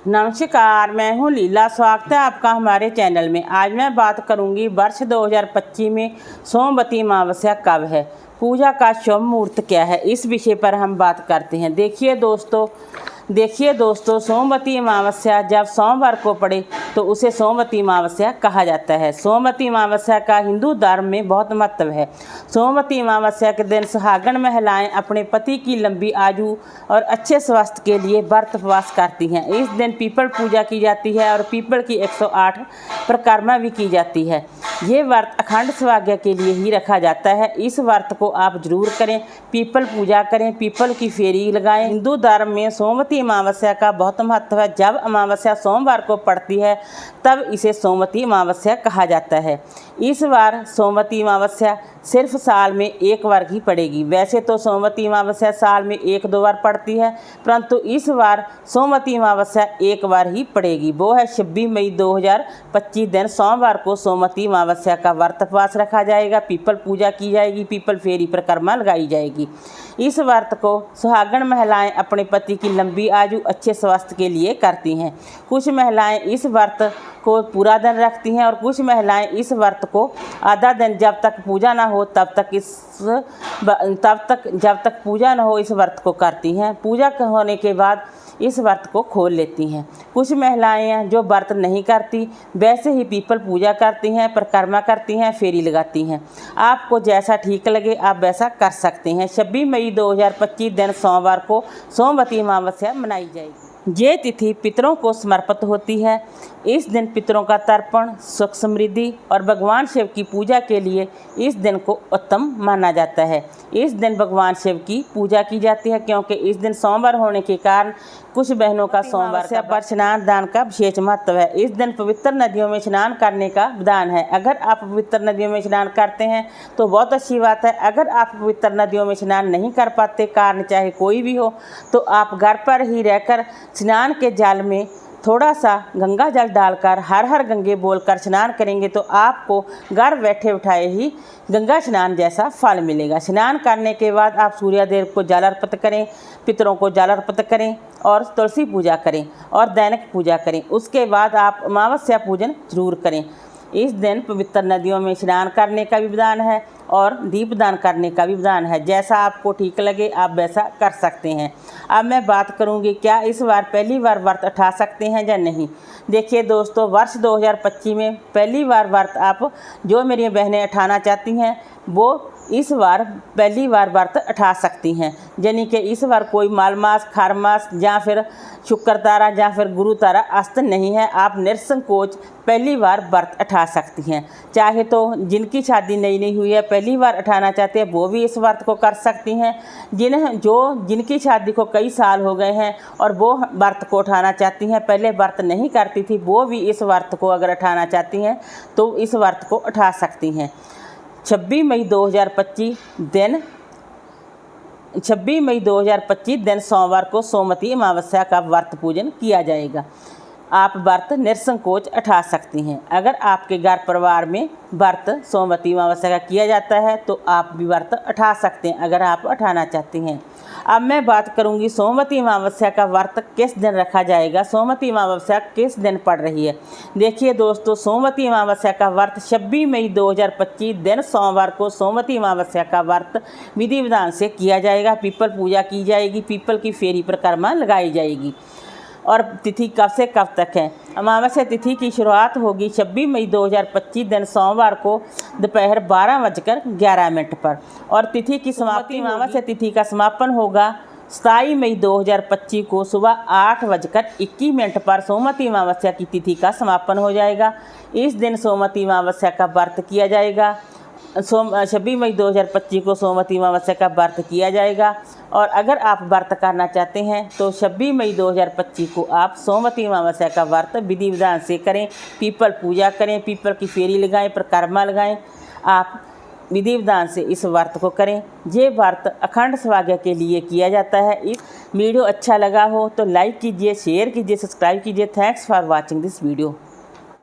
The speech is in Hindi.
नमस्कार, मैं हूं लीला। स्वागत है आपका हमारे चैनल में। आज मैं बात करूंगी वर्ष 2025 में सोमवती अमावस्या कब है, पूजा का शुभ मुहूर्त क्या है, इस विषय पर हम बात करते हैं। देखिए दोस्तों, सोमवती अमावस्या जब सोमवार को पड़े तो उसे सोमवती अमावस्या कहा जाता है। सोमवती अमावस्या का हिंदू धर्म में बहुत महत्व है। सोमवती अमावस्या के दिन सुहागन महिलाएं अपने पति की लंबी आयु और अच्छे स्वास्थ्य के लिए व्रत उपवास करती हैं। इस दिन पीपल पूजा की जाती है और पीपल की 108 परिक्रमा भी की जाती है। ये व्रत अखंड सौभाग्य के लिए ही रखा जाता है। इस व्रत को आप जरूर करें, पीपल पूजा करें, पीपल की फेरी लगाएं। हिंदू धर्म में सोमवती अमावस्या का बहुत महत्व है। जब अमावस्या सोमवार को पड़ती है तब इसे सोमवती अमावस्या कहा जाता है। इस बार सोमवती अमावस्या सिर्फ साल में एक बार ही पड़ेगी। वैसे तो सोमवती अमावस्या साल में 1-2 बार पड़ती है, परंतु इस बार सोमवती अमावस्या एक बार ही पड़ेगी। वो है 26 मई 2025 दिन सोमवार को सोमवती अमावस्या का व्रत उपवास रखा जाएगा, पीपल पूजा की जाएगी, पीपल फेरी परिक्रमा लगाई जाएगी। इस व्रत को सुहागन महिलाएं अपने पति की लंबी आयु, अच्छे स्वास्थ्य के लिए करती हैं। कुछ महिलाएं इस व्रत को पूरा दिन रखती हैं और कुछ महिलाएं इस व्रत को आधा दिन, जब तक पूजा ना हो तब तक जब तक पूजा न हो इस व्रत को करती हैं। पूजा होने के बाद इस व्रत को खोल लेती हैं। कुछ महिलाएं जो व्रत नहीं करती वैसे ही पीपल पूजा करती हैं, परिक्रमा करती हैं, फेरी लगाती हैं। आपको जैसा ठीक लगे आप वैसा कर सकते हैं। 26 मई 2025 दिन सोमवार को सोमवती अमावस्या मनाई जाएगी। ये तिथि पितरों को समर्पित होती है। इस दिन पितरों का तर्पण, सुख समृद्धि और भगवान शिव की पूजा के लिए इस दिन को उत्तम माना जाता है। इस दिन भगवान शिव की पूजा की जाती है क्योंकि इस दिन सोमवार होने के कारण कुछ बहनों का सोमवार पर स्नान दान का विशेष महत्व है। इस दिन पवित्र नदियों में स्नान करने का विधान है। अगर आप पवित्र नदियों में स्नान करते हैं तो बहुत अच्छी बात है। अगर आप पवित्र नदियों में स्नान नहीं कर पाते, कारण चाहे कोई भी हो, तो आप घर पर ही रहकर स्नान के जल में थोड़ा सा गंगा जल डालकर हर हर गंगे बोलकर स्नान करेंगे तो आपको घर बैठे उठाए ही गंगा स्नान जैसा फल मिलेगा। स्नान करने के बाद आप सूर्यदेव को जल अर्पित करें, पितरों को जल अर्पित करें और तुलसी पूजा करें और दैनिक पूजा करें। उसके बाद आप अमावस्या पूजन जरूर करें। इस दिन पवित्र नदियों में स्नान करने का भी विधान है और दीपदान करने का भी विधान है। जैसा आपको ठीक लगे आप वैसा कर सकते हैं। अब मैं बात करूंगी क्या इस बार पहली बार व्रत उठा सकते हैं या नहीं। देखिए दोस्तों, वर्ष 2025 में पहली बार व्रत आप जो मेरी बहनें उठाना चाहती हैं वो इस बार पहली बार व्रत उठा सकती हैं। यानी कि इस बार कोई माल मास, खार मास या फिर शुक्र तारा या फिर गुरु तारा अस्त नहीं है। आप निसंकोच पहली बार व्रत उठा सकती हैं। चाहे तो जिनकी शादी नहीं हुई है, पहली बार उठाना चाहते हैं, वो भी इस व्रत को कर सकती हैं। जिनकी शादी को कई साल हो गए हैं और वो व्रत को उठाना चाहती हैं, पहले व्रत नहीं करती थी, वो भी इस व्रत को अगर उठाना चाहती हैं तो इस व्रत को उठा सकती हैं। 26 मई 2025 दिन सोमवार को सोमवती अमावस्या का व्रत पूजन किया जाएगा। आप व्रत निसंकोच उठा सकती हैं। अगर आपके घर परिवार में व्रत सोमवती अमावस्या का किया जाता है तो आप भी व्रत उठा सकते हैं अगर आप उठाना चाहती हैं। अब मैं बात करूंगी सोमवती अमावस्या का व्रत किस दिन रखा जाएगा, सोमवती अमावस्या किस दिन पड़ रही है। देखिए दोस्तों, सोमवती अमावस्या का व्रत 26 मई 2025 दिन सोमवार को सोमवती अमावस्या का व्रत विधि विधान से किया जाएगा। पीपल पूजा की जाएगी, पीपल की फेरी परिक्रमा लगाई जाएगी। और तिथि कब से कब तक है। अमावस्या तिथि की शुरुआत होगी 26 मई 2025 दिन सोमवार को दोपहर 12:11 पर और तिथि की समाप्ति अमावस्या तिथि का समापन होगा 27 मई 2025 को सुबह 8:21 पर सोमवती अमावस्या की तिथि का समापन हो जाएगा। इस दिन सोमवती अमावस्या का व्रत किया जाएगा। 26 मई 2025 को सोमवती अमावस्या का व्रत किया जाएगा। और अगर आप व्रत करना चाहते हैं तो 26 मई 2025 को आप सोमवती अमावस्या का व्रत विधि विधान से करें, पीपल पूजा करें, पीपल की फेरी लगाएं, परिक्रमा लगाएं। आप विधि विधान से इस व्रत को करें। ये व्रत अखंड सौभाग्य के लिए किया जाता है। इस वीडियो अच्छा लगा हो तो लाइक कीजिए, शेयर कीजिए, सब्सक्राइब कीजिए। Thanks for watching this video.